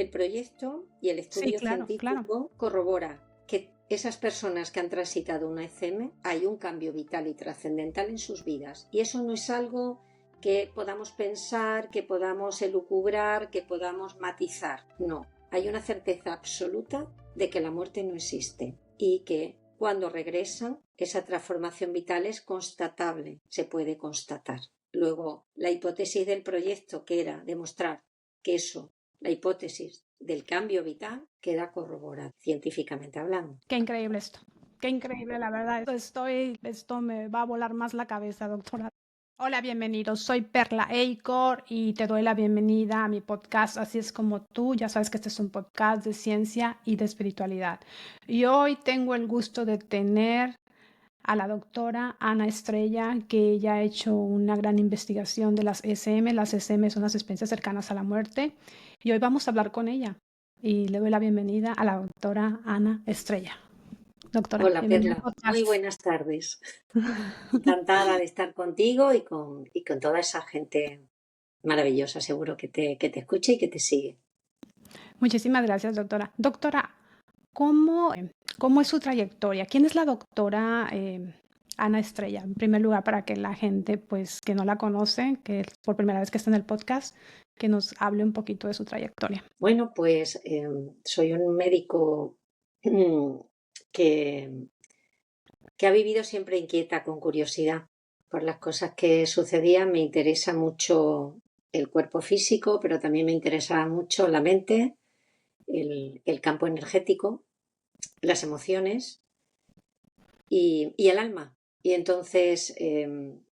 el proyecto y el Sí, estudio claro. científico corrobora que esas personas que han transitado una ECM hay un cambio vital y trascendental en sus vidas. Y eso no es algo que podamos pensar, que podamos elucubrar, que podamos matizar. No, hay una certeza absoluta de que la muerte no existe y que cuando regresan esa transformación vital es constatable, se puede constatar. Luego, la hipótesis del proyecto, que era demostrar que eso, la hipótesis del cambio vital, queda corroborada científicamente hablando. Qué increíble esto. Qué increíble, la verdad. Esto me va a volar más la cabeza, doctora. Hola, bienvenidos. Soy Perla Eicor y te doy la bienvenida a mi podcast. Así es como tú. Ya sabes que este es un podcast de ciencia y de espiritualidad. Y hoy tengo el gusto de tener a la doctora Ana Estrella, que ella ha hecho una gran investigación de las ECM. Las ECM son las experiencias cercanas a la muerte. Y hoy vamos a hablar con ella. Y le doy la bienvenida a la doctora Ana Estrella. Doctora, Hola bienvenida al Perla, muy podcast. buenas tardes. Encantada de estar contigo y con toda esa gente maravillosa, seguro que te escucha y que te sigue. Muchísimas gracias, doctora. Doctora, ¿cómo es su trayectoria? ¿Quién es la doctora Ana Estrella? En primer lugar, para que la gente, pues, que no la conoce, que es por primera vez que está en el podcast, que nos hable un poquito de su trayectoria. Bueno, pues soy un médico que, que ha vivido siempre inquieta, con curiosidad por las cosas que sucedían. Me interesa mucho el cuerpo físico, pero también me interesa mucho la mente, el campo energético, las emociones y el alma. Y entonces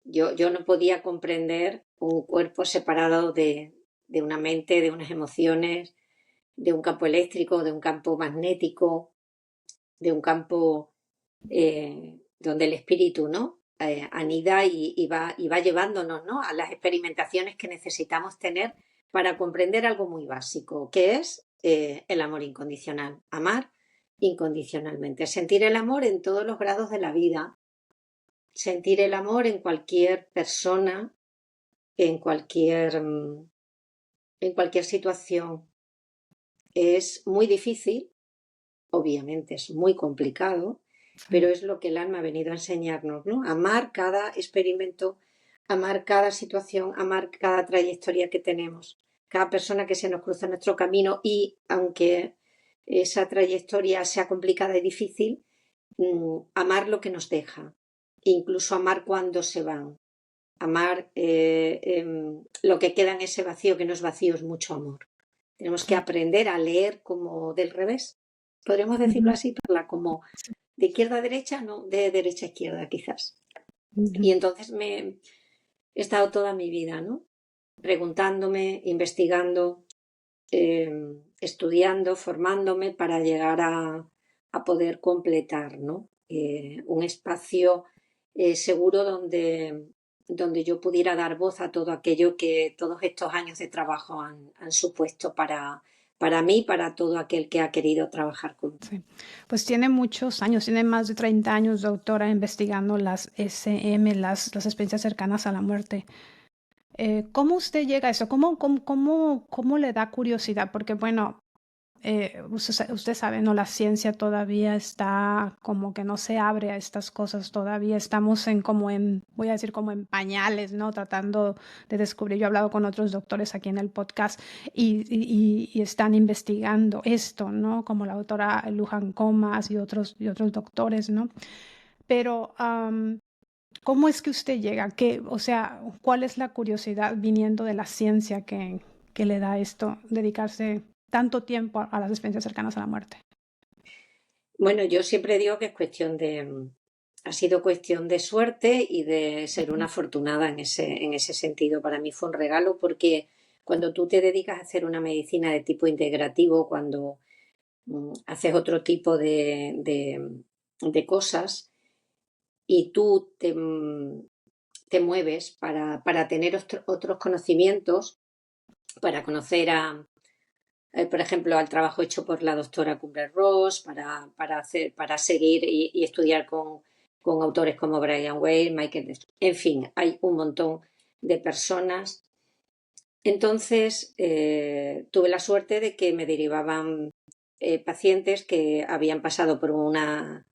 yo no podía comprender un cuerpo separado de una mente, de unas emociones, de un campo eléctrico, de un campo magnético, de un campo donde el espíritu, ¿no? Anida y va llevándonos, ¿no? A las experimentaciones que necesitamos tener para comprender algo muy básico, que es el amor incondicional. Amar incondicionalmente. Sentir el amor en todos los grados de la vida. Sentir el amor en cualquier persona, en cualquier, en cualquier situación. Es muy difícil, obviamente es muy complicado, pero es lo que el alma ha venido a enseñarnos, ¿no? Amar cada experimento, amar cada situación, amar cada trayectoria que tenemos, cada persona que se nos cruza en nuestro camino y aunque esa trayectoria sea complicada y difícil, amar lo que nos deja, incluso amar cuando se van, amar lo que queda en ese vacío, que no es vacío, es mucho amor. Tenemos que Sí. aprender a leer como del revés. Podríamos decirlo Ujú, así, como sí, de izquierda a derecha, no, de derecha a izquierda quizás. ujú. Y entonces he estado toda mi vida, ¿no? Preguntándome, investigando, eh, estudiando, formándome para llegar a poder completar, ¿no? Un espacio seguro donde yo pudiera dar voz a todo aquello que todos estos años de trabajo han supuesto para mí, para todo aquel que ha querido trabajar conmigo. Sí. Pues tiene muchos años, tiene más de 30 años, doctora, investigando las SM, las experiencias cercanas a la muerte. ¿Cómo usted llega a eso? ¿Cómo le da curiosidad? Porque, bueno, usted sabe, ¿no? La ciencia todavía está como que no se abre a estas cosas, todavía estamos voy a decir como en pañales, ¿no? Tratando de descubrir. Yo he hablado con otros doctores aquí en el podcast y están investigando esto, ¿no? Como la doctora Luján Comas y otros doctores, ¿no? Pero, ¿cómo es que usted llega? O sea, ¿cuál es la curiosidad viniendo de la ciencia que le da esto, dedicarse tanto tiempo a las experiencias cercanas a la muerte? Bueno, yo siempre digo que es ha sido cuestión de suerte y de ser una Ujú. afortunada en ese sentido. Para mí fue un regalo porque cuando tú te dedicas a hacer una medicina de tipo integrativo, cuando haces otro tipo de cosas y tú te mueves para tener otros conocimientos, para conocer por ejemplo, al trabajo hecho por la doctora Kubler-Ross, para seguir y estudiar con autores como Brian Weill, Michael. En fin, hay un montón de personas Entonces, tuve la suerte de que me derivaban pacientes que habían pasado por una,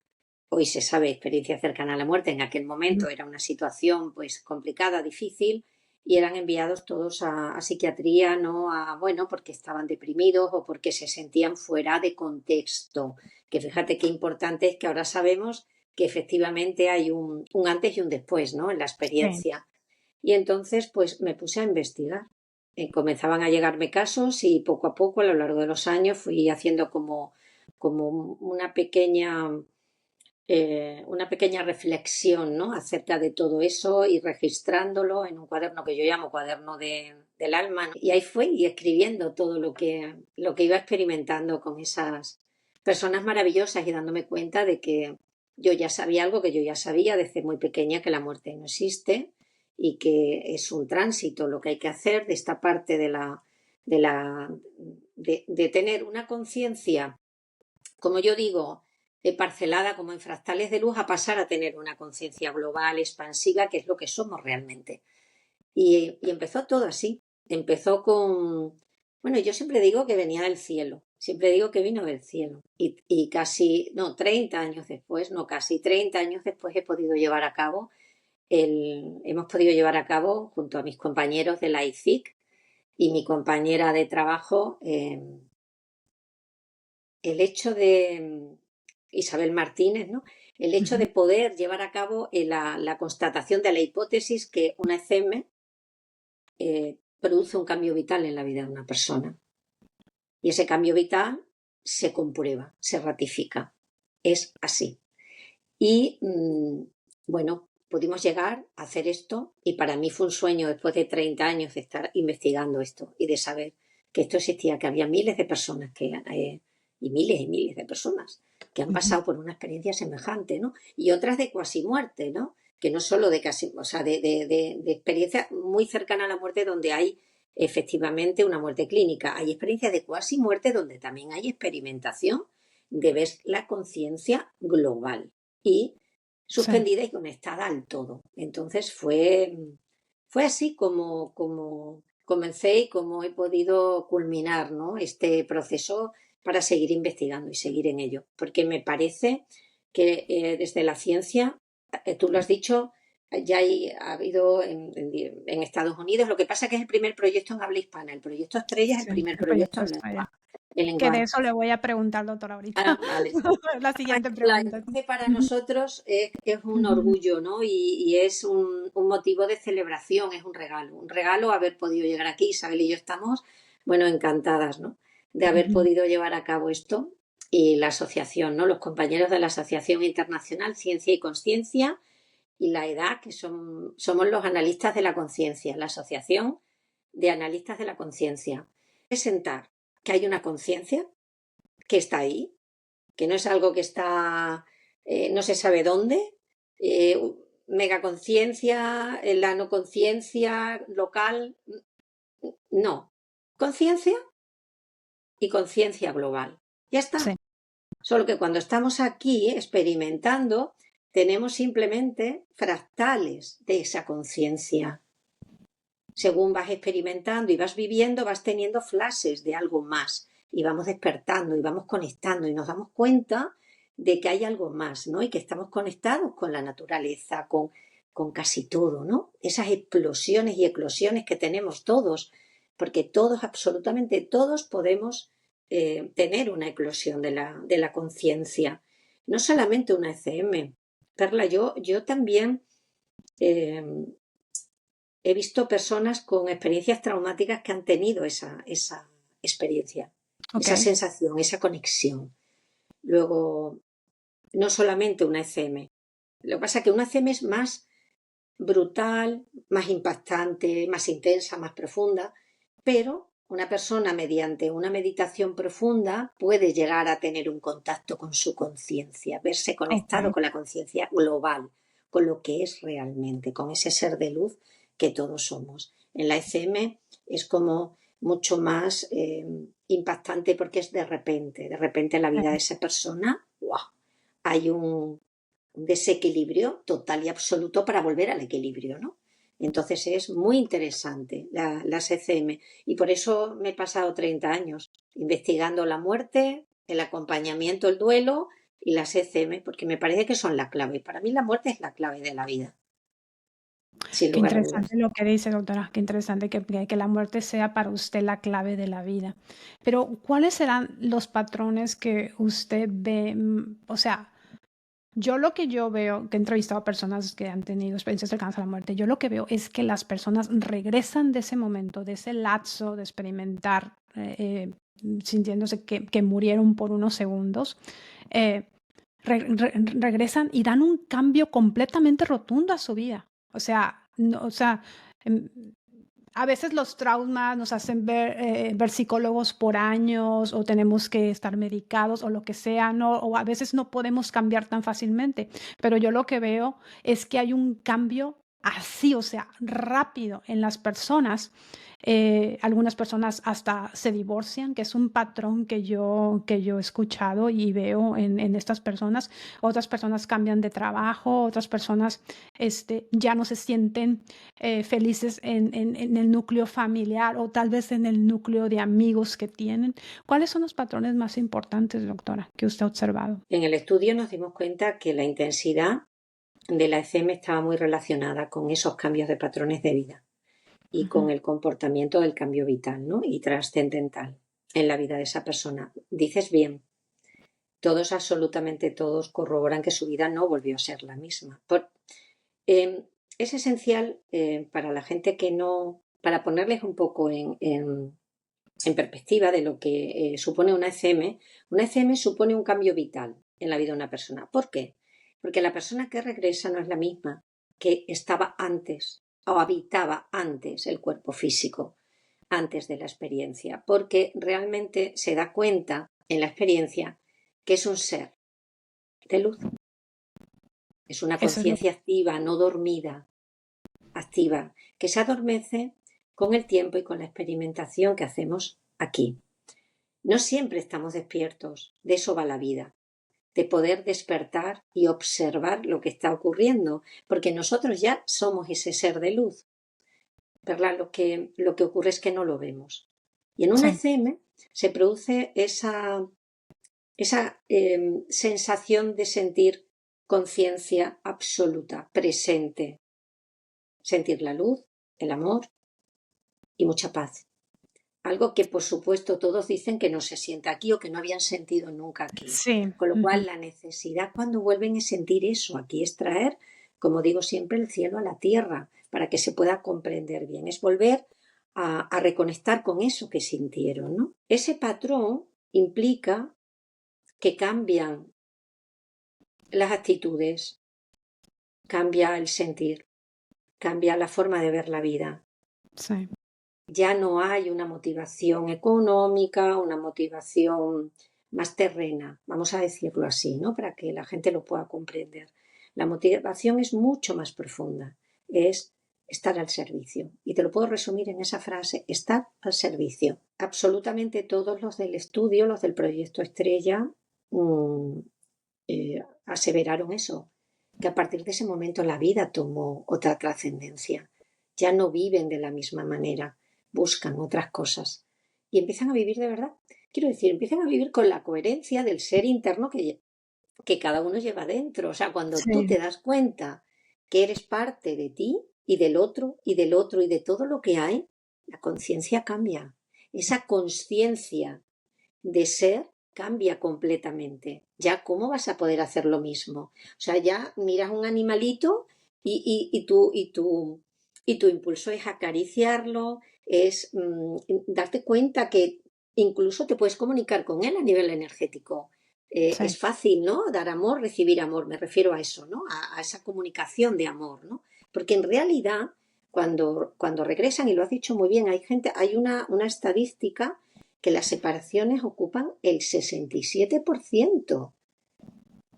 hoy se sabe, experiencia cercana a la muerte. En aquel Ujú. momento era una situación pues complicada, difícil, y eran enviados todos a psiquiatría, no a, bueno, porque estaban deprimidos o porque se sentían fuera de contexto. Que fíjate qué importante es que ahora sabemos que efectivamente hay un antes y un después, ¿no? En la Sí. experiencia. Y entonces, pues me puse a investigar. Comenzaban a llegarme casos y poco a poco, a lo largo de los años, fui haciendo como una pequeña reflexión, ¿no? Acerca de todo eso y registrándolo en un cuaderno que yo llamo cuaderno del alma, ¿no? Y ahí fui y escribiendo todo lo que iba experimentando con esas personas maravillosas y dándome cuenta de que yo ya sabía algo que yo ya sabía desde muy pequeña, que la muerte no existe y que es un tránsito lo que hay que hacer de esta parte de tener una conciencia, como yo digo, parcelada como en fractales de luz, a pasar a tener una conciencia global, expansiva, que es lo que somos realmente. Y empezó todo así. Empezó con, bueno, yo siempre digo que venía del cielo, siempre digo que vino del cielo. Y casi, no, 30 años después, no, casi 30 años después hemos podido llevar a cabo, junto a mis compañeros de la ICIC y mi compañera de trabajo, el hecho de Isabel Martínez, ¿no? El hecho Ujú. de poder llevar a cabo la constatación de la hipótesis que una ECM produce un cambio vital en la vida de una persona. Y ese cambio vital se comprueba, se ratifica. Es así. Y bueno, pudimos llegar a hacer esto y para mí fue un sueño después de 30 años de estar investigando esto y de saber que esto existía, que había miles de personas y miles de personas que han Ujú. pasado por una experiencia semejante, ¿no? Y otras de cuasi muerte, ¿no? Que no solo de casi, o sea, de experiencia muy cercana a la muerte donde hay efectivamente una muerte clínica. Hay experiencias de cuasi muerte donde también hay experimentación de ver la conciencia global y Sí. suspendida y conectada al todo. Entonces fue así como comencé y como he podido culminar, ¿no? Este proceso para seguir investigando y seguir en ello. Porque me parece que desde la ciencia, tú lo has dicho, ha habido en Estados Unidos, lo que pasa es que es el primer proyecto en habla hispana, el proyecto Estrella es el Sí, primer el proyecto proyecto en está allá. Que de lenguaje. eso le voy a preguntar, doctora, ahorita. Ah, vale. La siguiente Claro, pregunta. entonces para Ujú. nosotros es un Ujú. orgullo, ¿no? Y es un motivo de celebración, es un regalo haber podido llegar aquí. Isabel y yo estamos, bueno, encantadas, ¿no? De haber Ujú. podido llevar a cabo esto y la asociación, ¿no? Los compañeros de la Asociación Internacional Ciencia y Conciencia y la EDA, que somos los analistas de la conciencia, la Asociación de Analistas de la Conciencia. Presentar que hay una conciencia que está ahí, que no es algo que está, no se sabe dónde, eh, megaconciencia, la no conciencia local, no. Conciencia y conciencia global. Ya Sí. está. Solo que cuando estamos aquí experimentando, tenemos simplemente fractales de esa conciencia. Según vas experimentando y vas viviendo, vas teniendo flashes de algo más y vamos despertando y vamos conectando y nos damos cuenta de que hay algo más, ¿no? Y que estamos conectados con la naturaleza, con casi todo, ¿no? Esas explosiones y eclosiones que tenemos todos, porque todos, absolutamente todos, podemos tener una eclosión de la conciencia. No solamente una ECM. Perla, yo también eh, he visto personas con experiencias traumáticas que han tenido esa experiencia, esa Ok. sensación, esa conexión. Luego, no solamente una ECM. Lo que pasa es que una ECM es más brutal, más impactante, más intensa, más profunda, pero una persona mediante una meditación profunda puede llegar a tener un contacto con su conciencia, verse conectado Ok. con la conciencia global, con lo que es realmente, con ese ser de luz que todos somos. En la ECM es como mucho más impactante porque es de repente en la vida de esa persona, ¡wow! Hay un desequilibrio total y absoluto para volver al equilibrio, ¿no? Entonces es muy interesante las ECM y por eso me he pasado 30 años investigando la muerte, el acompañamiento, el duelo y las ECM, porque me parece que son la clave. Para mí la muerte es la clave de la vida, sin Qué lugar a dudas. interesante lo que dice, doctora, qué interesante que la muerte sea para usted la clave de la vida. Pero, ¿cuáles serán los patrones que usted ve? O sea, yo lo que yo veo, que he entrevistado a personas que han tenido experiencias cercanas a la muerte, yo lo que veo es que las personas regresan de ese momento, de ese lapso de experimentar, sintiéndose que murieron por unos segundos, eh, regresan y dan un cambio completamente rotundo a su vida. O sea, no, o sea, em, a veces los traumas nos hacen ver psicólogos por años o tenemos que estar medicados o lo que sea, ¿no? O a veces no podemos cambiar tan fácilmente. Pero yo lo que veo es que hay un cambio así, o sea, rápido en las personas. Algunas personas hasta se divorcian, que es un patrón que yo he escuchado y veo en estas personas. Otras personas cambian de trabajo, otras personas ya no se sienten felices en el núcleo familiar o tal vez en el núcleo de amigos que tienen. ¿Cuáles son los patrones más importantes, doctora, que usted ha observado? En el estudio nos dimos cuenta que la intensidad de la ECM estaba muy relacionada con esos cambios de patrones de vida y con Ujú. el comportamiento del cambio vital, ¿no? Y trascendental en la vida de esa persona. Dices bien, todos, absolutamente todos, corroboran que su vida no volvió a ser la misma. Es esencial para la gente que no, para ponerles un poco en perspectiva de lo que supone una ECM. Una ECM supone un cambio vital en la vida de una persona. ¿Por qué? Porque la persona que regresa no es la misma que estaba antes o habitaba antes el cuerpo físico, antes de la experiencia, porque realmente se da cuenta en la experiencia que es un ser de luz, es una Eso es lo conciencia activa, no dormida, activa, que se adormece con el tiempo y con la experimentación que hacemos aquí. No siempre estamos despiertos, de eso va la vida, de poder despertar y observar lo que está ocurriendo, porque nosotros ya somos ese ser de luz, ¿verdad? Lo que ocurre es que no lo vemos. Y en una sí, ECM se produce esa sensación de sentir conciencia absoluta, presente, sentir la luz, el amor y mucha paz. Algo que, por supuesto, todos dicen que no se siente aquí o que no habían sentido nunca aquí. sí, Con lo ujú, cual, la necesidad cuando vuelven es sentir eso aquí, es traer, como digo siempre, el cielo a la tierra para que se pueda comprender bien. Es volver a reconectar con eso que sintieron, ¿no? Ese patrón implica que cambian las actitudes, cambia el sentir, cambia la forma de ver la vida. sí, Ya no hay una motivación económica, una motivación más terrena, vamos a decirlo así, ¿no? Para que la gente lo pueda comprender. La motivación es mucho más profunda, es estar al servicio. Y te lo puedo resumir en esa frase, estar al servicio. Absolutamente todos los del estudio, los del proyecto Estrella, aseveraron eso, que a partir de ese momento la vida tomó otra trascendencia. Ya no viven de la misma manera, buscan otras cosas y empiezan a vivir de verdad. Quiero decir, empiezan a vivir con la coherencia del ser interno que cada uno lleva dentro. O sea, cuando tú sí, te das cuenta que eres parte de ti y del otro y del otro y de todo lo que hay, la conciencia cambia. Esa conciencia de ser cambia completamente. Ya, ¿cómo vas a poder hacer lo mismo? O sea, ya miras un animalito y tu impulso es acariciarlo, es darte cuenta que incluso te puedes comunicar con él a nivel energético. sí. Es fácil, ¿no? Dar amor, recibir amor, me refiero a eso, ¿no? A esa comunicación de amor, ¿no? Porque en realidad, cuando regresan, y lo has dicho muy bien, hay una estadística que las separaciones ocupan el 67%.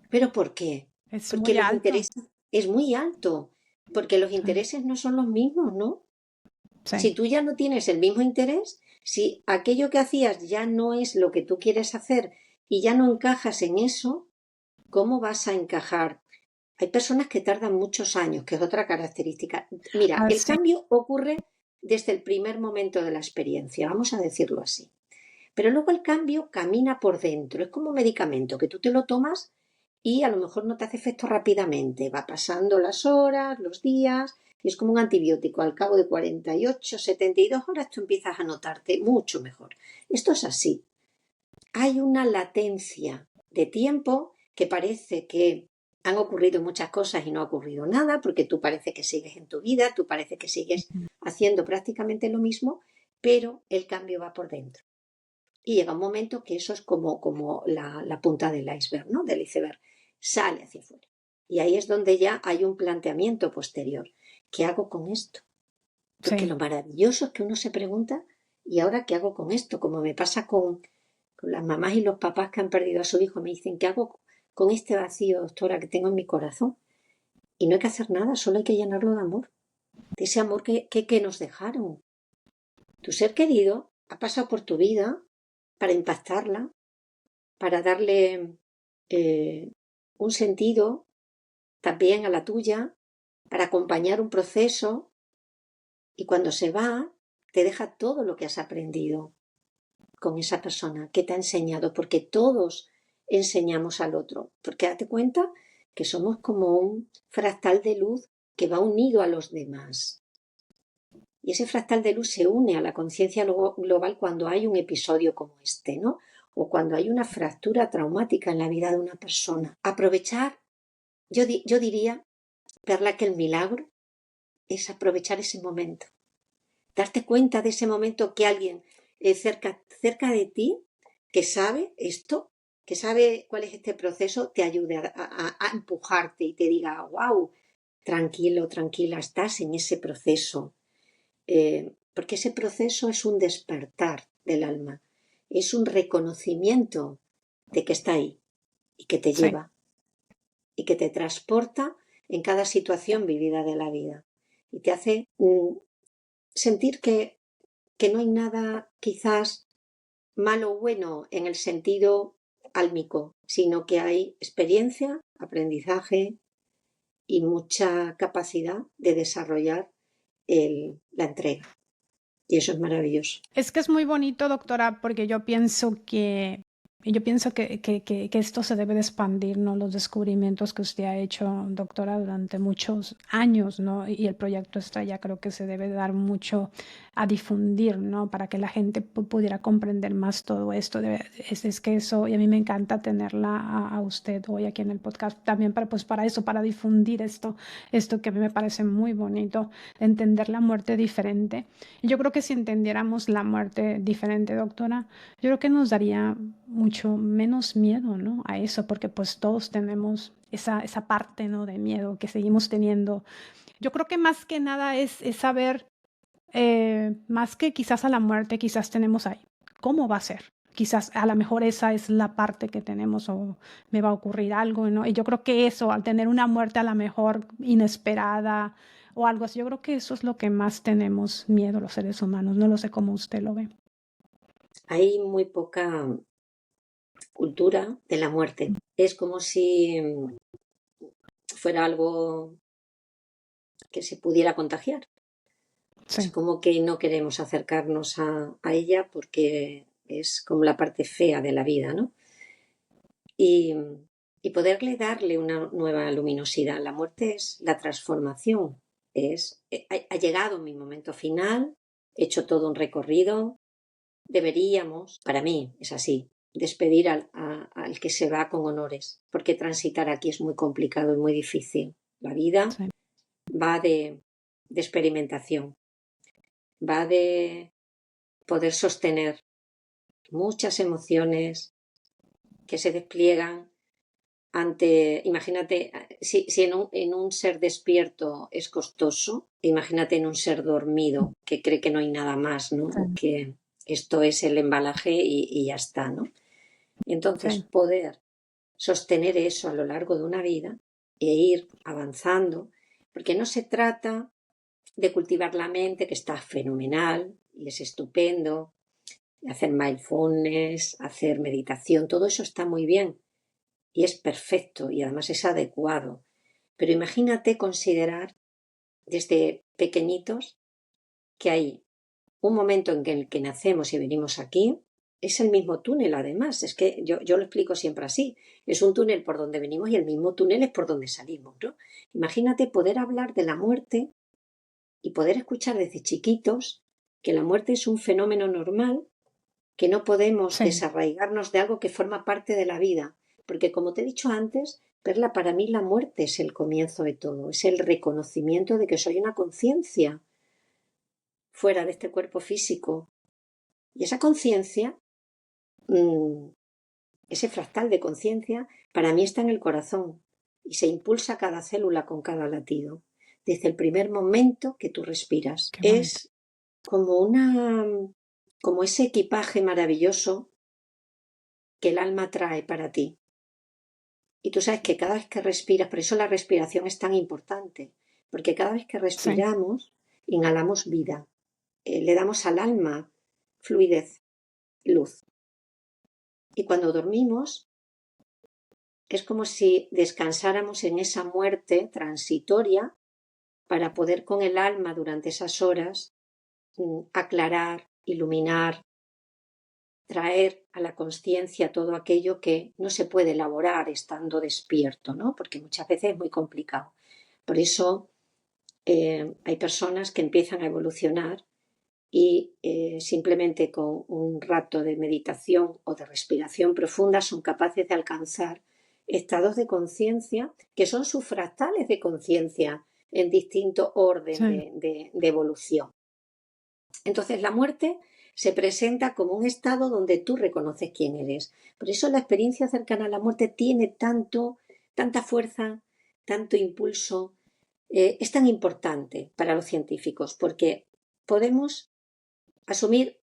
¿Pero por qué? Es Porque muy los alto. intereses es muy alto, porque los Sí, intereses no son los mismos, ¿no? sí, Si tú ya no tienes el mismo interés, si aquello que hacías ya no es lo que tú quieres hacer y ya no encajas en eso, ¿cómo vas a encajar Hay personas que tardan muchos años, que es otra característica. Mira, el Así, cambio ocurre desde el primer momento de la experiencia, vamos a decirlo así. Pero luego el cambio camina por dentro, es como un medicamento que tú te lo tomas y a lo mejor no te hace efecto rápidamente, va pasando las horas, los días, y es como un antibiótico. Al cabo de 48, 72 horas tú empiezas a notarte mucho mejor. Esto es así. Hay una latencia de tiempo que parece que han ocurrido muchas cosas y no ha ocurrido nada, porque tú parece que sigues en tu vida, tú parece que sigues haciendo prácticamente lo mismo, pero el cambio va por dentro. Y llega un momento que eso es como la punta del iceberg, ¿no? Del iceberg. Sale hacia afuera. Y ahí es donde ya hay un planteamiento posterior. ¿Qué hago con esto? Porque sí. lo maravilloso es que uno se pregunta, ¿y ahora qué hago con esto? Como me pasa con las mamás y los papás que han perdido a su hijo, me dicen, ¿qué hago con este vacío, doctora, que tengo en mi corazón? Y no hay que hacer nada, solo hay que llenarlo de amor. De ese amor que nos dejaron. Tu ser querido ha pasado por tu vida para impactarla, para darle eh, un sentido también a la tuya, para acompañar un proceso, y cuando se va, te deja todo lo que has aprendido con esa persona que te ha enseñado, porque todos enseñamos al otro, porque date cuenta que somos como un fractal de luz que va unido a los demás. Y ese fractal de luz se une a la conciencia global cuando hay un episodio como este, ¿no? O cuando hay una fractura traumática en la vida de una persona. Aprovechar, yo diría, Perla, que el milagro es aprovechar ese momento. Darte cuenta de ese momento que alguien cerca de ti, que sabe esto, que sabe cuál es este proceso, te ayude a empujarte y te diga, wow, tranquilo, tranquila, estás en ese proceso. Porque ese proceso es un despertar del alma, es un reconocimiento de que está ahí y que te Sí. lleva y que te transporta en cada situación vivida de la vida y te hace sentir que no hay nada quizás malo o bueno en el sentido álmico, sino que hay experiencia, aprendizaje y mucha capacidad de desarrollar la entrega. Y eso es maravilloso. Es que es muy bonito, doctora, porque yo pienso que esto se debe de expandir, ¿no? Los descubrimientos que usted ha hecho, doctora, durante muchos años, ¿no? Y el proyecto Estrella creo que se debe dar mucho a difundir, ¿no? Para que la gente pudiera comprender más todo esto. Es que eso, y a mí me encanta tenerla a usted hoy aquí en el podcast, también para eso, para difundir esto que a mí me parece muy bonito, entender la muerte diferente. Yo creo que si entendiéramos la muerte diferente, doctora, yo creo que nos daría mucho menos miedo, ¿no? A eso, porque pues todos tenemos esa parte, ¿no? De miedo que seguimos teniendo. Yo creo que más que nada es saber, más que quizás a la muerte, quizás tenemos ahí, ¿cómo va a ser? Quizás a lo mejor esa es la parte que tenemos o me va a ocurrir algo, ¿no? Y yo creo que eso, al tener una muerte a lo mejor inesperada o algo así, yo creo que eso es lo que más tenemos miedo los seres humanos. No lo sé cómo usted lo ve. Hay muy poca cultura de la muerte. Es como si fuera algo que se pudiera contagiar. Es Sí, como que no queremos acercarnos a ella porque es como la parte fea de la vida, ¿no? Y, y poderle darle una nueva luminosidad. La muerte es la transformación. Ha llegado mi momento final, he hecho todo un recorrido. Deberíamos, para mí es así, despedir al que se va con honores, porque transitar aquí es muy complicado y muy difícil. La vida sí. va de experimentación, va de poder sostener muchas emociones que se despliegan ante, imagínate, si en un ser despierto es costoso, imagínate en un ser dormido que cree que no hay nada más, ¿no? Sí, Que esto es el embalaje y ya está, ¿no? Entonces, sí, poder sostener eso a lo largo de una vida e ir avanzando, porque no se trata de cultivar la mente, que está fenomenal y es estupendo, hacer mindfulness, hacer meditación, todo eso está muy bien y es perfecto y además es adecuado, Pero imagínate considerar desde pequeñitos que hay un momento en el que nacemos y venimos aquí, es el mismo túnel además, es que yo lo explico siempre así, es un túnel por donde venimos y el mismo túnel es por donde salimos, ¿no? Imagínate poder hablar de la muerte y poder escuchar desde chiquitos que la muerte es un fenómeno normal, que no podemos Sí, desarraigarnos de algo que forma parte de la vida, porque como te he dicho antes, Perla, para mí la muerte es el comienzo de todo, es el reconocimiento de que soy una conciencia fuera de este cuerpo físico. Y esa conciencia, mmm, ese fractal de conciencia, para mí está en el corazón y se impulsa cada célula con cada latido, desde el primer momento que tú respiras. qué bonito. Es como como ese equipaje maravilloso que el alma trae para ti. Y tú sabes que cada vez que respiras, por eso la respiración es tan importante, porque cada vez que Sí, respiramos, inhalamos vida, le damos al alma fluidez, luz. Y cuando dormimos, es como si descansáramos en esa muerte transitoria para poder con el alma durante esas horas aclarar, iluminar, traer a la conciencia todo aquello que no se puede elaborar estando despierto, ¿no? Porque muchas veces es muy complicado. Por eso hay personas que empiezan a evolucionar y simplemente con un rato de meditación o de respiración profunda son capaces de alcanzar estados de conciencia que son sus fractales de conciencia en distinto orden sí, de evolución. Entonces la muerte se presenta como un estado donde tú reconoces quién eres. Por eso la experiencia cercana a la muerte tiene tanta fuerza, tanto impulso, es tan importante para los científicos porque podemos asumir,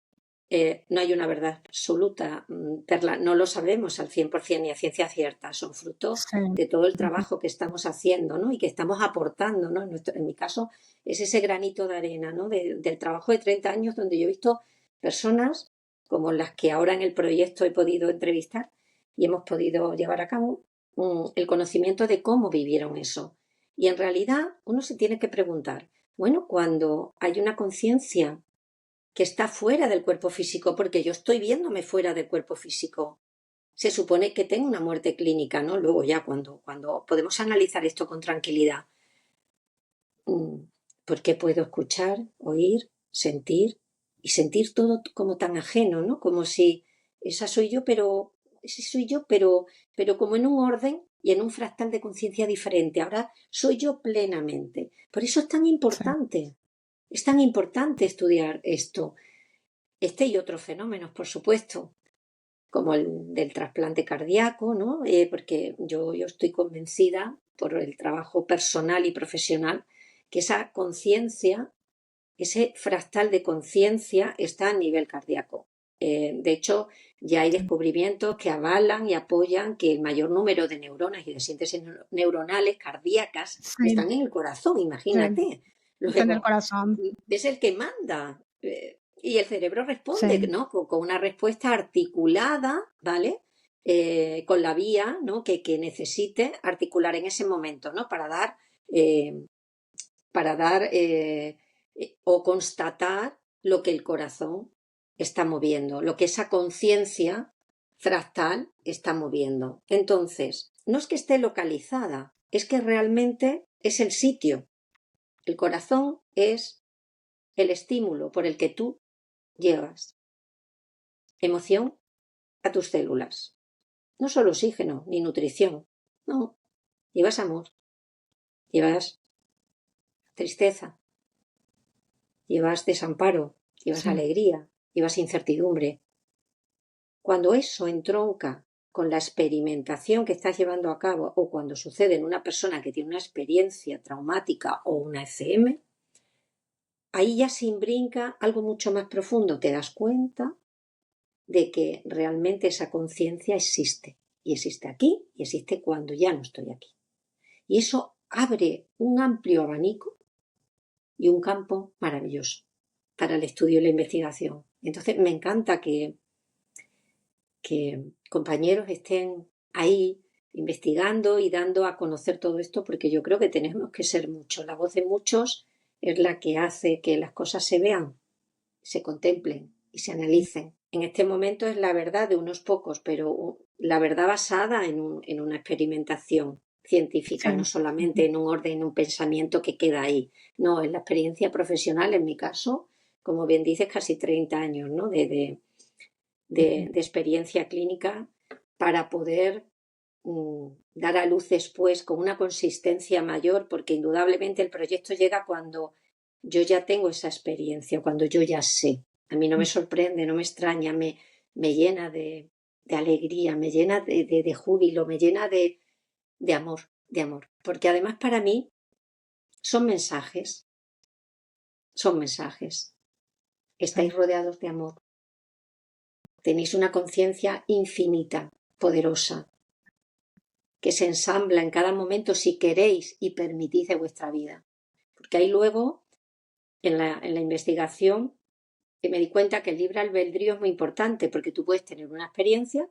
no hay una verdad absoluta, Perla, no lo sabemos al 100% ni a ciencia cierta, son fruto sí. de todo el Ujú. trabajo que estamos haciendo, ¿no? Y que estamos aportando, ¿no? En mi caso es ese granito de arena, ¿no? Del trabajo de 30 años donde yo he visto personas como las que ahora en el proyecto he podido entrevistar y hemos podido llevar a cabo el conocimiento de cómo vivieron eso. Y en realidad uno se tiene que preguntar, bueno, cuando hay una conciencia que está fuera del cuerpo físico, porque yo estoy viéndome fuera del cuerpo físico. Se supone que tengo una muerte clínica, ¿no? Luego ya cuando podemos analizar esto con tranquilidad, ¿por qué puedo escuchar, oír, sentir y sentir todo como tan ajeno, ¿no? Como si esa soy yo, ese soy yo, pero como en un orden y en un fractal de conciencia diferente. Ahora soy yo plenamente. Por eso Sí, es tan importante estudiar esto. Este y otros fenómenos, por supuesto, como el del trasplante cardíaco, ¿no? Porque yo estoy convencida por el trabajo personal y profesional que esa conciencia, ese fractal de conciencia está a nivel cardíaco. De hecho, ya hay sí, descubrimientos que avalan y apoyan que el mayor número de neuronas y de síntesis neuronales cardíacas sí, están en el corazón, sí, imagínate. está en el Luego, corazón. es el que manda. Y el cerebro responde, Sí, ¿no? Con una respuesta articulada, ¿vale? Con la vía, ¿no? Que necesite articular en ese momento, ¿no? Eh, para dar o constatar lo que el corazón está moviendo, lo que esa conciencia fractal está moviendo. Entonces, no es que esté localizada, es que realmente es el sitio. El corazón es el estímulo por el que tú llevas emoción a tus células. No solo oxígeno ni nutrición, no, llevas amor, llevas tristeza, llevas desamparo, llevas sí, alegría, llevas incertidumbre. Cuando eso entronca con la experimentación que estás llevando a cabo o cuando sucede en una persona que tiene una experiencia traumática o una ECM, ahí ya se imbrinca algo mucho más profundo. Te das cuenta de que realmente esa conciencia existe. Y existe aquí y existe cuando ya no estoy aquí. Y eso abre un amplio abanico y un campo maravilloso para el estudio y la investigación. Entonces me encanta que compañeros estén ahí investigando y dando a conocer todo esto, porque yo creo que tenemos que ser muchos. La voz de muchos es la que hace que las cosas se vean, se contemplen y se analicen. En este momento es la verdad de unos pocos, pero la verdad basada en una experimentación científica, Sí. no solamente en un orden, en un pensamiento que queda ahí. No, en la experiencia profesional, en mi caso, como bien dices, casi 30 años, ¿no? de experiencia clínica para poder dar a luz después con una consistencia mayor, porque indudablemente el proyecto llega cuando yo ya tengo esa experiencia, cuando yo ya sé. A mí no me sorprende, no me extraña, me llena de alegría, me llena de júbilo, me llena de amor, de amor. Porque además para mí son mensajes, son mensajes. Estáis Sí. rodeados de amor. Tenéis una conciencia infinita, poderosa, que se ensambla en cada momento si queréis y permitís de vuestra vida. Porque ahí luego, en la investigación, me di cuenta que el libre albedrío es muy importante, porque tú puedes tener una experiencia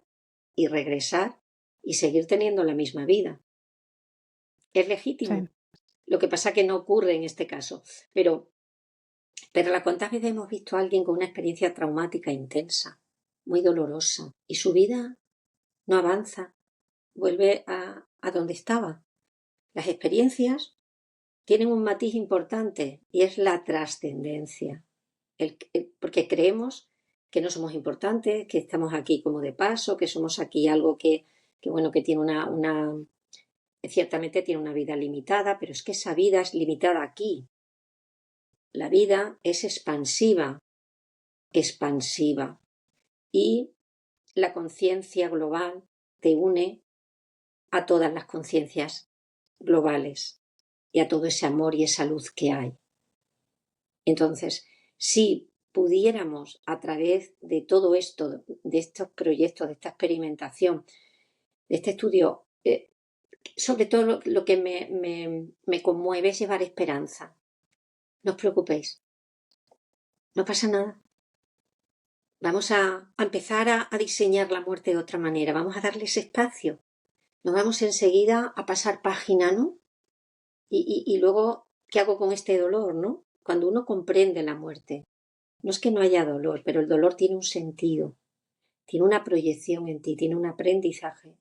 y regresar y seguir teniendo la misma vida. Es legítimo. Sí. Lo que pasa que no ocurre en este caso. Pero ¿cuántas veces hemos visto a alguien con una experiencia traumática intensa, muy dolorosa, y su vida no avanza, vuelve a donde estaba? Las experiencias tienen un matiz importante y es la trascendencia. Porque creemos que no somos importantes, que estamos aquí como de paso, que somos aquí algo bueno, que tiene ciertamente tiene una vida limitada, pero es que esa vida es limitada aquí. La vida es expansiva, expansiva. Y la conciencia global te une a todas las conciencias globales y a todo ese amor y esa luz que hay. Entonces, si pudiéramos a través de todo esto, de estos proyectos, de esta experimentación, de este estudio, sobre todo lo que me conmueve es llevar esperanza. No os preocupéis, no pasa nada. Vamos a empezar a diseñar la muerte de otra manera, vamos a darles espacio. Nos vamos enseguida a pasar página, ¿no? Y luego, ¿qué hago con este dolor, no? Cuando uno comprende la muerte, no es que no haya dolor, pero el dolor tiene un sentido, tiene una proyección en ti, tiene un aprendizaje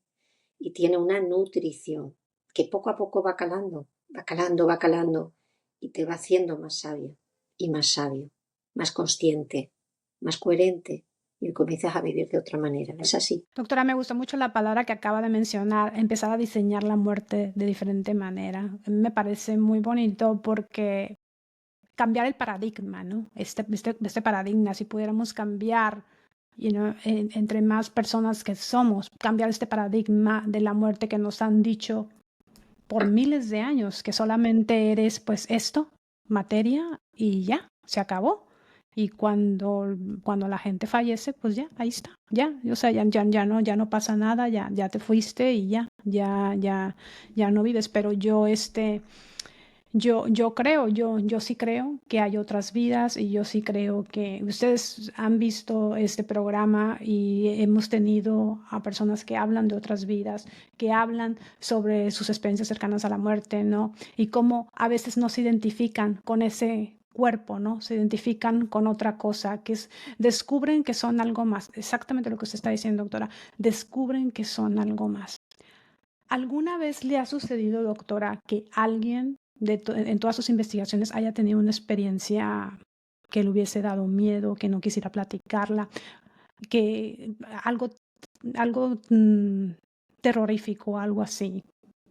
y tiene una nutrición que poco a poco va calando, va calando, va calando y te va haciendo más sabio y más sabio, más consciente, más coherente y comienzas a vivir de otra manera. Es así. Doctora, me gustó mucho la palabra que acaba de mencionar, empezar a diseñar la muerte de diferente manera. Me parece muy bonito porque cambiar el paradigma, ¿no? Este paradigma, si pudiéramos cambiar, entre más personas que somos, cambiar este paradigma de la muerte que nos han dicho por miles de años, que solamente eres pues esto, materia, y ya, se acabó. Y cuando la gente fallece, pues ya, ahí está, ya, o sea, ya no pasa nada, ya te fuiste y ya no vives. Pero yo sí creo que hay otras vidas y yo sí creo que ustedes han visto este programa y hemos tenido a personas que hablan de otras vidas, que hablan sobre sus experiencias cercanas a la muerte, ¿no? Y cómo a veces no se identifican con ese cuerpo, ¿no? Se identifican con otra cosa, descubren que son algo más. Exactamente lo que usted está diciendo, doctora. Descubren que son algo más. ¿Alguna vez le ha sucedido, doctora, que alguien en todas sus investigaciones haya tenido una experiencia que le hubiese dado miedo, que no quisiera platicarla, que algo terrorífico, algo así?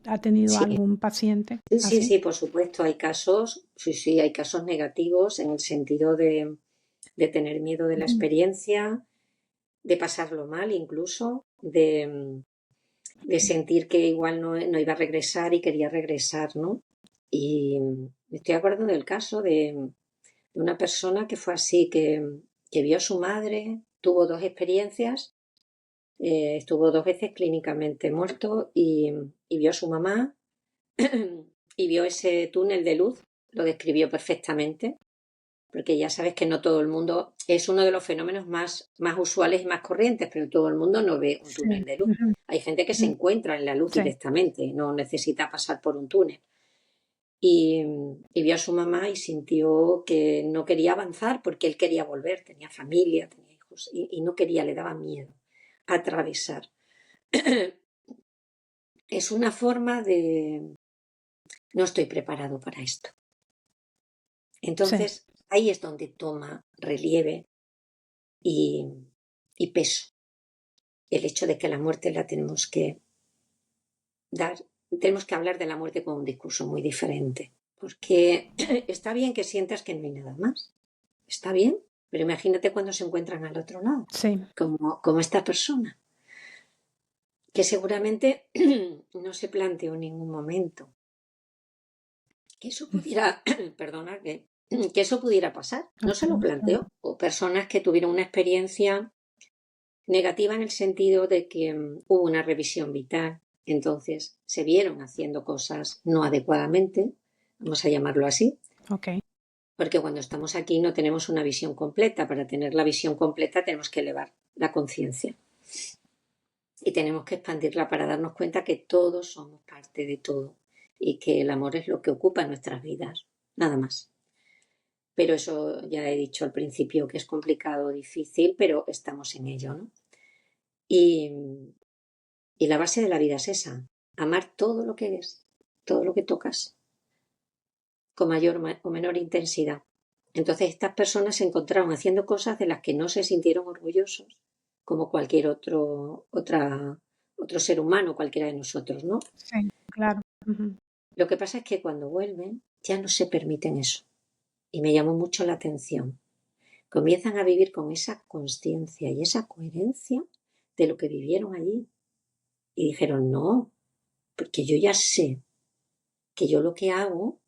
¿Ha tenido Sí, algún paciente sí, así? sí, por supuesto, hay casos, sí, hay casos negativos en el sentido de tener miedo de la experiencia, de pasarlo mal incluso, de sentir que igual no iba a regresar y quería regresar, ¿no? Y me estoy acordando del caso de una persona que fue así, que vio a su madre, tuvo dos experiencias, estuvo 2 veces clínicamente muerto y vio a su mamá y vio ese túnel de luz, lo describió perfectamente. porque ya sabes que no todo el mundo, es uno de los fenómenos más usuales y más corrientes, pero todo el mundo no ve un Sí. túnel de luz. Ujú, Hay gente que se ujú. encuentra en la luz Sí. directamente, no necesita pasar por un túnel. Y, y vio a su mamá y sintió que no quería avanzar porque él quería volver, tenía familia, tenía hijos, y no quería, le daba miedo atravesar. Es una forma de, no estoy preparado para esto. Sí. Entonces, ahí es donde toma relieve y, y peso el hecho de que la muerte la tenemos que dar, tenemos que hablar de la muerte con un discurso muy diferente. Porque está bien que sientas que no hay nada más, está bien, pero imagínate cuando se encuentran al otro lado, Sí. como esta persona, que seguramente no se planteó en ningún momento que eso pudiera, perdona, que eso pudiera pasar. No se lo Okey. planteó. O personas que tuvieron una experiencia negativa en el sentido de que hubo una revisión vital, entonces se vieron haciendo cosas no adecuadamente, vamos a llamarlo así, Okey. porque cuando estamos aquí no tenemos una visión completa. Para tener la visión completa tenemos que elevar la conciencia y tenemos que expandirla para darnos cuenta que todos somos parte de todo y que el amor es lo que ocupa nuestras vidas, nada más. Pero eso ya he dicho al principio que es complicado, difícil, pero estamos en ello, ¿no? Y, y la base de la vida es esa, amar todo lo que ves, todo lo que tocas, con mayor o menor intensidad. Entonces estas personas se encontraron haciendo cosas de las que no se sintieron orgullosos, como cualquier otro ser humano, cualquiera de nosotros, ¿no? Sí, claro. Ujú. Lo que pasa es que cuando vuelven ya no se permiten eso. Y me llamó mucho la atención. Comienzan a vivir con esa conciencia y esa coherencia de lo que vivieron allí. Y dijeron, no, porque yo ya sé que yo lo que hago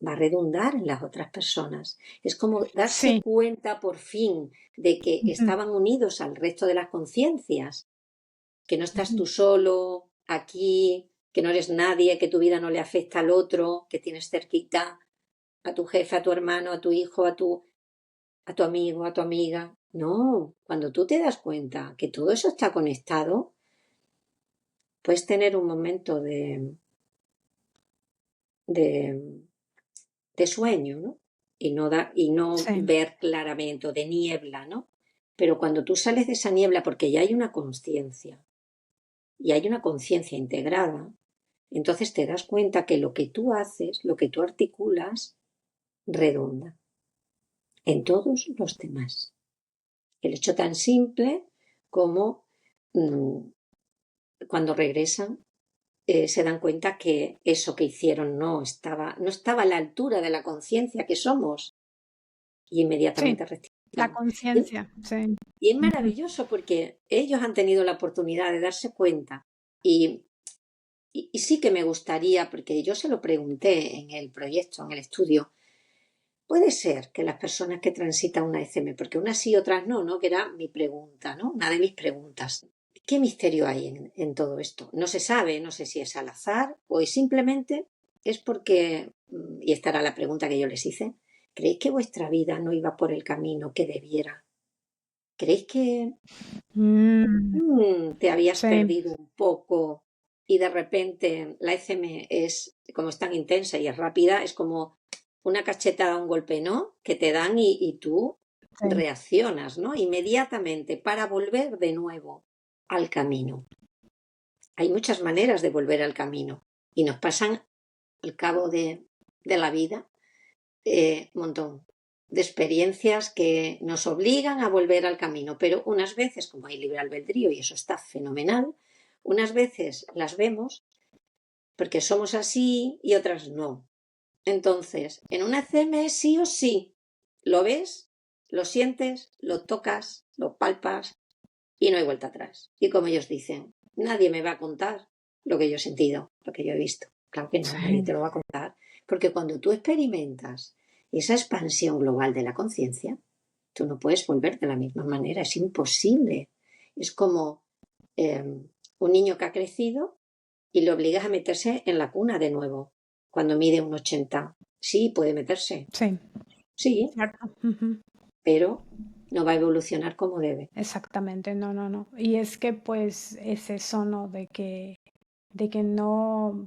va a redundar en las otras personas. Es como darse Sí. cuenta por fin de que Ujú, estaban unidos al resto de las conciencias, que no estás ujú. tú solo aquí, que no eres nadie, que tu vida no le afecta al otro, que tienes cerquita a tu jefe, a tu hermano, a tu hijo, a tu amigo, a tu amiga. No, cuando tú te das cuenta que todo eso está conectado, puedes tener un momento de, de sueño, ¿no? Y no Sí. ver claramente, o de niebla, ¿no? Pero cuando tú sales de esa niebla, porque ya hay una conciencia y hay una conciencia integrada, entonces te das cuenta que lo que tú haces, lo que tú articulas, redunda en todos los demás. El hecho tan simple como cuando regresan se dan cuenta que eso que hicieron no estaba a la altura de la conciencia que somos y Sí, inmediatamente la rectifican. Y, conciencia, sí. y es Ujú. maravilloso porque ellos han tenido la oportunidad de darse cuenta y, y sí que me gustaría, porque yo se lo pregunté en el proyecto, en el estudio, puede ser que las personas que transitan una ECM, porque unas sí, otras no, ¿no? Que era mi pregunta, ¿no? Una de mis preguntas. ¿Qué misterio hay en todo esto? No se sabe, no sé si es al azar o es simplemente es porque, y esta era la pregunta que yo les hice, ¿creéis que vuestra vida no iba por el camino que debiera? ¿Creéis que Mm, te habías sí, perdido un poco y de repente la ECM es, como es tan intensa y es rápida, es como una cachetada, un golpe, ¿no? Que te dan y tú sí, reaccionas, ¿no? Inmediatamente para volver de nuevo al camino. Hay muchas maneras de volver al camino y nos pasan al cabo de la vida un montón de experiencias que nos obligan a volver al camino, pero unas veces, como hay libre albedrío y eso está fenomenal, unas veces las vemos porque somos así y otras no. Entonces, en una CM sí o sí, lo ves, lo sientes, lo tocas, lo palpas y no hay vuelta atrás. Y como ellos dicen, nadie me va a contar lo que yo he sentido, lo que yo he visto. Claro que no, nadie sí. te lo va a contar. Porque cuando tú experimentas esa expansión global de la conciencia, tú no puedes volver de la misma manera, es imposible. Es como un niño que ha crecido y le obligas a meterse en la cuna de nuevo, cuando mide un 80. Sí, puede meterse, Sí. Sí, ¿cierto? Ujú. pero no va a evolucionar como debe. Exactamente, no, no, no. Y es que pues es eso, ¿no? De que no,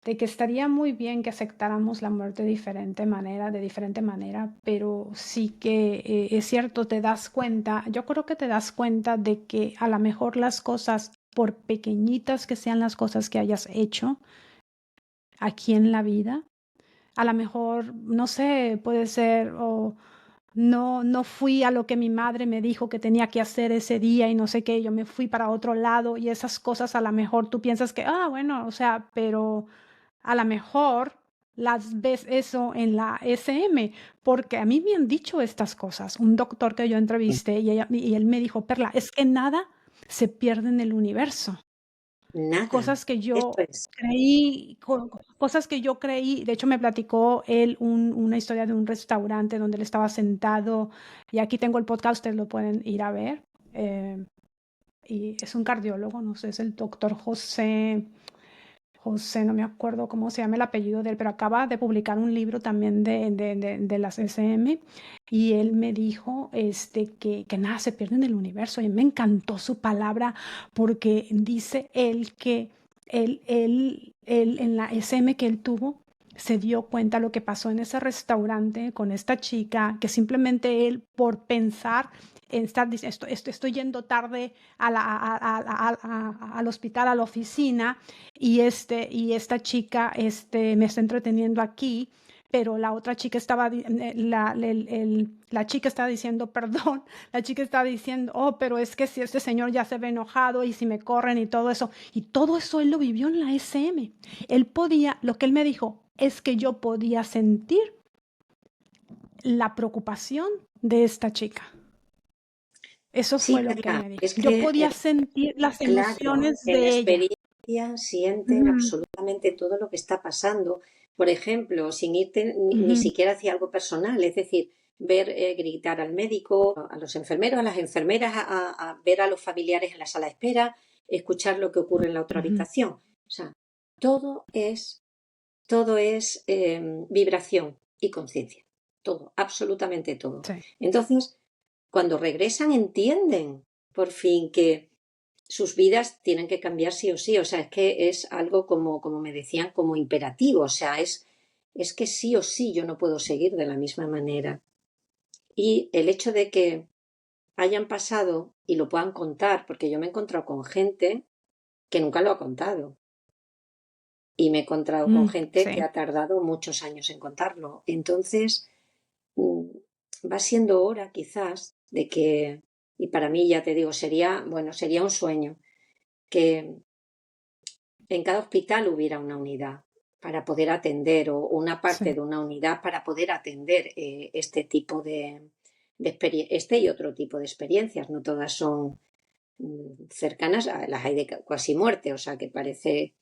de que estaría muy bien que aceptáramos la muerte de diferente manera, pero sí que es cierto, te das cuenta, yo creo que te das cuenta de que a lo mejor las cosas, por pequeñitas que sean las cosas que hayas hecho aquí en la vida, a lo mejor, no sé, puede ser, o no, no fui a lo que mi madre me dijo que tenía que hacer ese día y no sé qué, yo me fui para otro lado y esas cosas a lo mejor tú piensas que, bueno, o sea, pero a lo mejor las ves eso en la SM, porque a mí me han dicho estas cosas. Un doctor que yo entrevisté y él me dijo, Perla, es que nada se pierde en el universo. Nada. Cosas que Eso yo es. creí, cosas que yo creí, de hecho me platicó él una historia de un restaurante donde él estaba sentado, y aquí tengo el podcast, ustedes lo pueden ir a ver, y es un cardiólogo, no sé, es el doctor José, no me acuerdo cómo se llama el apellido de él, pero acaba de publicar un libro también de las SM, y él me dijo que nada se pierde en el universo, y me encantó su palabra porque dice él que él en la SM que él tuvo se dio cuenta lo que pasó en ese restaurante con esta chica, que simplemente él por pensar en estar diciendo, estoy yendo tarde al hospital, a la oficina, y esta chica me está entreteniendo aquí, pero la otra chica estaba, la chica estaba diciendo, perdón, la chica estaba diciendo, pero es que si este señor ya se ve enojado y si me corren y todo eso él lo vivió en la SM. Él podía, lo que él me dijo es que yo podía sentir la preocupación de esta chica. Eso Sí, fue lo que él Perla, me dijo. es Yo que, podía sentir las claro, emociones en la de ella. experiencia sienten Mm, absolutamente todo lo que está pasando. Por ejemplo, sin irte ni ujú, siquiera hacia algo personal, es decir, ver gritar al médico, a los enfermeros, a las enfermeras, a ver a los familiares en la sala de espera, escuchar lo que ocurre en la otra ujú. habitación. O sea, todo es, todo es vibración y conciencia. Todo, absolutamente todo. Sí, Entonces, cuando regresan entienden por fin que sus vidas tienen que cambiar sí o sí. O sea, es que es algo como me decían, como imperativo. O sea, es que sí o sí yo no puedo seguir de la misma manera. Y el hecho de que hayan pasado y lo puedan contar, porque yo me he encontrado con gente que nunca lo ha contado. Y me he encontrado con gente que sí, ha tardado muchos años en contarlo. Entonces, mm, va siendo hora quizás de que, y para mí ya te digo, sería, bueno, sería un sueño, que en cada hospital hubiera una unidad para poder atender o una parte sí, de una unidad para poder atender este tipo este y otro tipo de experiencias. No todas son cercanas, las hay de casi muerte, o sea que parece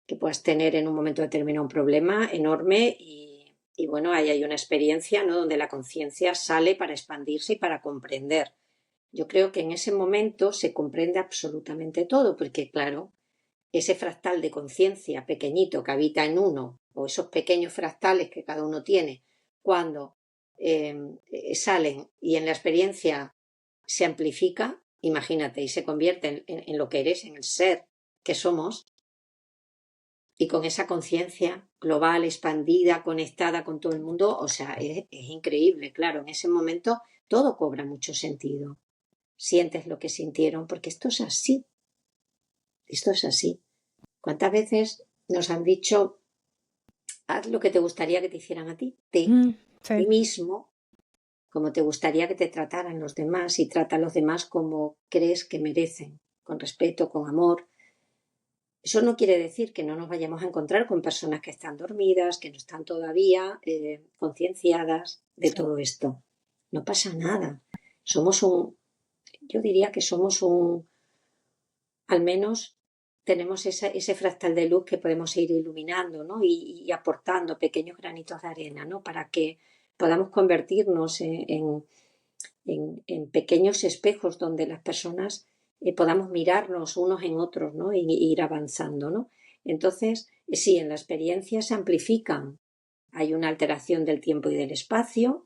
que puedas tener en un momento determinado un problema enorme y bueno, ahí hay una experiencia, ¿no? Donde la conciencia sale para expandirse y para comprender. Yo creo que en ese momento se comprende absolutamente todo, porque claro, ese fractal de conciencia pequeñito que habita en uno, o esos pequeños fractales que cada uno tiene, cuando salen y en la experiencia se amplifica, imagínate, y se convierte en lo que eres, en el ser que somos, y con esa conciencia global, expandida, conectada con todo el mundo, o sea, es increíble, claro, en ese momento todo cobra mucho sentido. Sientes lo que sintieron, porque esto es así, esto es así. ¿Cuántas veces nos han dicho, haz lo que te gustaría que te hicieran a ti, ti sí, mismo, como te gustaría que te trataran los demás y trata a los demás como crees que merecen, con respeto, con amor? Eso no quiere decir que no nos vayamos a encontrar con personas que están dormidas, que no están todavía concienciadas de sí, todo esto. No pasa nada. Somos yo diría que somos al menos tenemos ese fractal de luz que podemos ir iluminando, ¿no? Y aportando pequeños granitos de arena, ¿no? Para que podamos convertirnos en pequeños espejos donde las personas podamos mirarnos unos en otros, ¿no? Y ir avanzando, ¿no? Entonces, sí, en la experiencia se amplifican Hay una alteración del tiempo y del espacio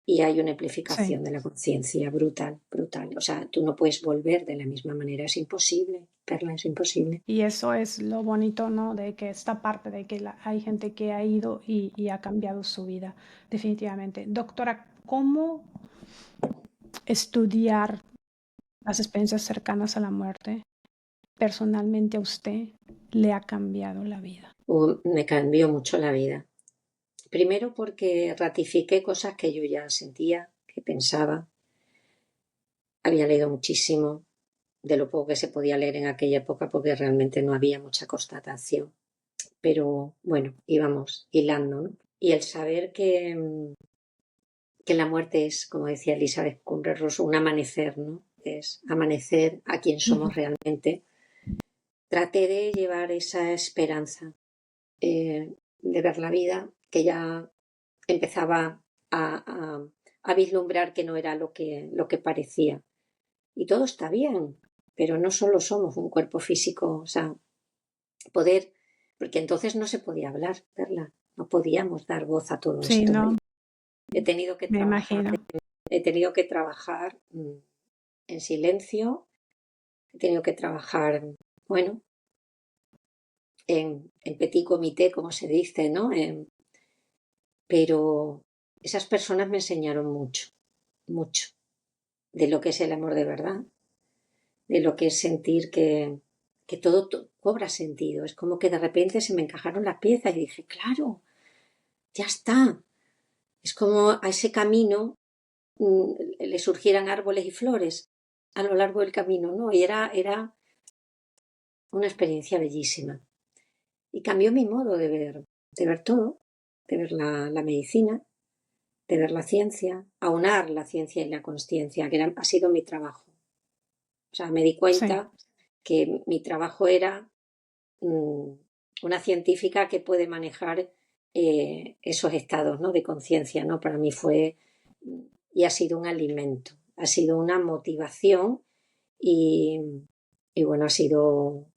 y hay una Sí. amplificación de la conciencia brutal, brutal. O sea, tú no puedes volver de la misma manera, es imposible, Perla, es imposible. Y eso es lo bonito, ¿no? De que esta parte de que hay gente que ha ido y ha cambiado su vida, definitivamente. Doctora, ¿cómo estudiar las experiencias cercanas a la muerte personalmente a usted le ha cambiado la vida? Me cambió mucho la vida. Primero porque ratifiqué cosas que yo ya sentía, que pensaba. Había leído muchísimo de lo poco que se podía leer en aquella época porque realmente no había mucha constatación. Pero bueno, íbamos hilando, ¿no? Y el saber que la muerte es, como decía Elizabeth Kubler-Ross, un amanecer, ¿no? Es amanecer a quien somos realmente. Traté de llevar esa esperanza, de ver la vida, que ya empezaba a vislumbrar que no era lo que parecía. Y todo está bien, pero no solo somos un cuerpo físico, o sea, poder, porque entonces no se podía hablar, Perla, no podíamos dar voz a todo Sí, esto. no, He tenido que me trabajar, imagino. he tenido que trabajar en silencio, he tenido que trabajar, bueno, en petit comité, como se dice, ¿no? Pero esas personas me enseñaron mucho, mucho, de lo que es el amor de verdad, de lo que es sentir que todo cobra sentido. Es como que de repente se me encajaron las piezas y dije, claro, ya está. Es como a ese camino le surgieran árboles y flores a lo largo del camino, ¿no? Y era una experiencia bellísima. Y cambió mi modo de ver todo, de ver la medicina, de ver la ciencia, aunar la ciencia y la consciencia, que ha sido mi trabajo. O sea, me di Sí. cuenta que mi trabajo era una científica que puede manejar esos estados, ¿no? De conciencia, ¿no? Para mí fue y ha sido un alimento, ha sido una motivación y, y bueno, ha sido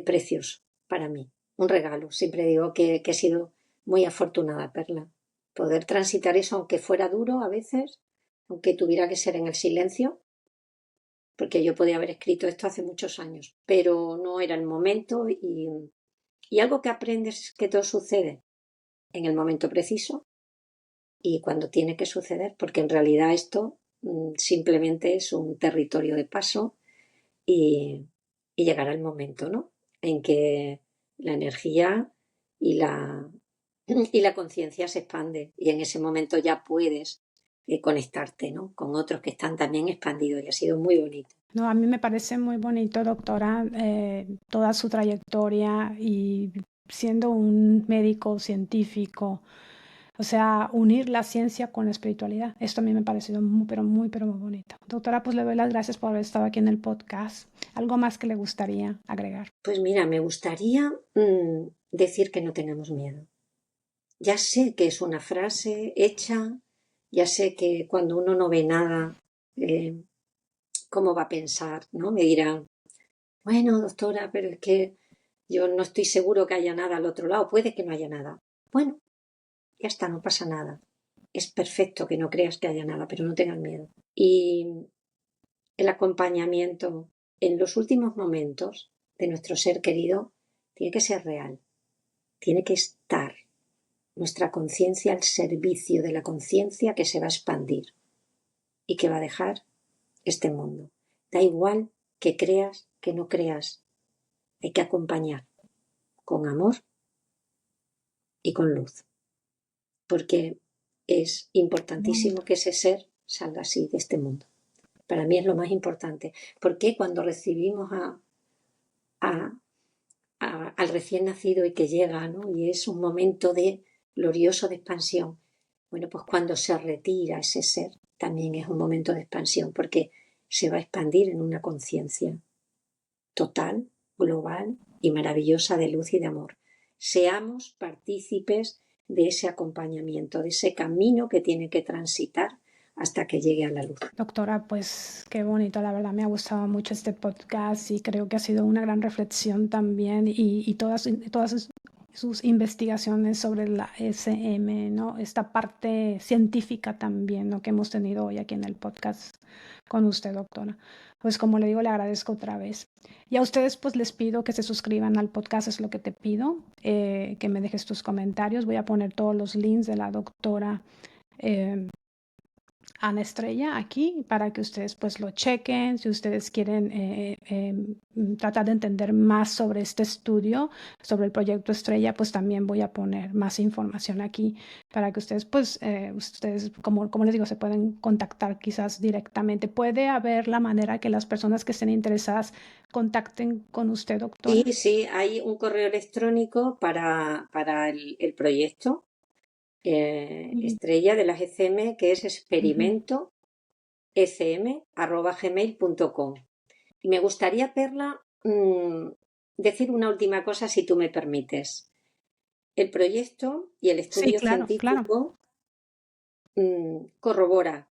precioso para mí, un regalo. Siempre digo que he sido muy afortunada, Perla. Poder transitar eso, aunque fuera duro a veces, aunque tuviera que ser en el silencio, porque yo podía haber escrito esto hace muchos años, pero no era el momento y algo que aprendes es que todo sucede en el momento preciso y cuando tiene que suceder, porque en realidad esto simplemente es un territorio de paso y, y llegará el momento, ¿no? En que la energía y la conciencia se expande y en ese momento ya puedes conectarte, ¿no? Con otros que están también expandidos y ha sido muy bonito. No, a mí me parece muy bonito, doctora, toda su trayectoria y siendo un médico científico, o sea, unir la ciencia con la espiritualidad. Esto a mí me ha parecido pero muy bonito. Doctora, pues le doy las gracias por haber estado aquí en el podcast. ¿Algo más que le gustaría agregar? Pues mira, me gustaría decir que no tengamos miedo. Ya sé que es una frase hecha, ya sé que cuando uno no ve nada, eh, ¿cómo va a pensar? ¿No? Me dirán, bueno, doctora, pero es que yo no estoy seguro que haya nada al otro lado, puede que no haya nada. Bueno, ya está, no pasa nada. Es perfecto que no creas que haya nada, pero no tengas miedo. Y el acompañamiento en los últimos momentos de nuestro ser querido tiene que ser real, tiene que estar nuestra conciencia al servicio de la conciencia que se va a expandir y que va a dejar este mundo. Da igual que creas, que no creas, hay que acompañar con amor y con luz, porque es importantísimo que ese ser salga así de este mundo. Para mí es lo más importante, porque cuando recibimos a, al recién nacido y que llega, ¿no? Y es un momento de glorioso de expansión. Bueno, pues cuando se retira ese ser, también es un momento de expansión, porque se va a expandir en una conciencia total, global y maravillosa de luz y de amor. Seamos partícipes de ese acompañamiento, de ese camino que tiene que transitar hasta que llegue a la luz. Doctora, pues qué bonito, la verdad me ha gustado mucho este podcast y creo que ha sido una gran reflexión también y todas sus investigaciones sobre la SM, ¿no? Esta parte científica también, ¿no? Que hemos tenido hoy aquí en el podcast con usted, doctora. Pues como le digo, le agradezco otra vez. Y a ustedes pues les pido que se suscriban al podcast, es lo que te pido, que me dejes tus comentarios. Voy a poner todos los links de la doctora eh, Ana Estrella aquí para que ustedes pues lo chequen. Si ustedes quieren tratar de entender más sobre este estudio, sobre el proyecto Estrella, pues también voy a poner más información aquí para que ustedes pues, ustedes como les digo, se pueden contactar quizás directamente. ¿Puede haber la manera que las personas que estén interesadas contacten con usted, doctora? Sí, sí, hay un correo electrónico para el proyecto estrella de las ECM, que es experimentoecm@gmail.com. Y me gustaría, Perla, decir una última cosa, si tú me permites. El proyecto y el Sí, estudio claro, claro. científico corrobora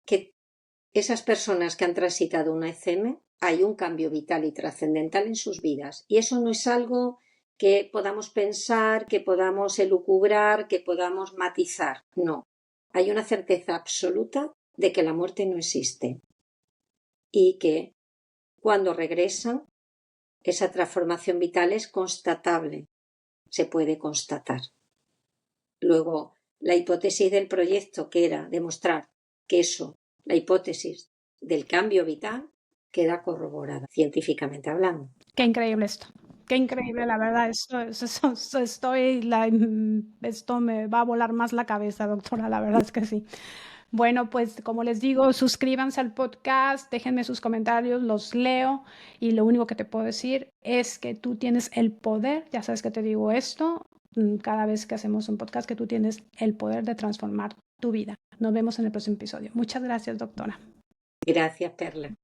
que esas personas que han transitado una ECM, hay un cambio vital y trascendental en sus vidas. Y eso no es algo que podamos pensar, que podamos elucubrar, que podamos matizar. No. Hay una certeza absoluta de que la muerte no existe y que cuando regresan, esa transformación vital es constatable, se puede constatar. Luego, la hipótesis del proyecto, que era demostrar que eso, la hipótesis del cambio vital, queda corroborada, científicamente hablando. Qué increíble esto. Qué increíble, la verdad. Esto me va a volar más la cabeza, doctora. La verdad es que sí. Bueno, pues como les digo, suscríbanse al podcast, déjenme sus comentarios, los leo y lo único que te puedo decir es que tú tienes el poder, ya sabes que te digo esto cada vez que hacemos un podcast, que tú tienes el poder de transformar tu vida. Nos vemos en el próximo episodio. Muchas gracias, doctora. Gracias, Perla.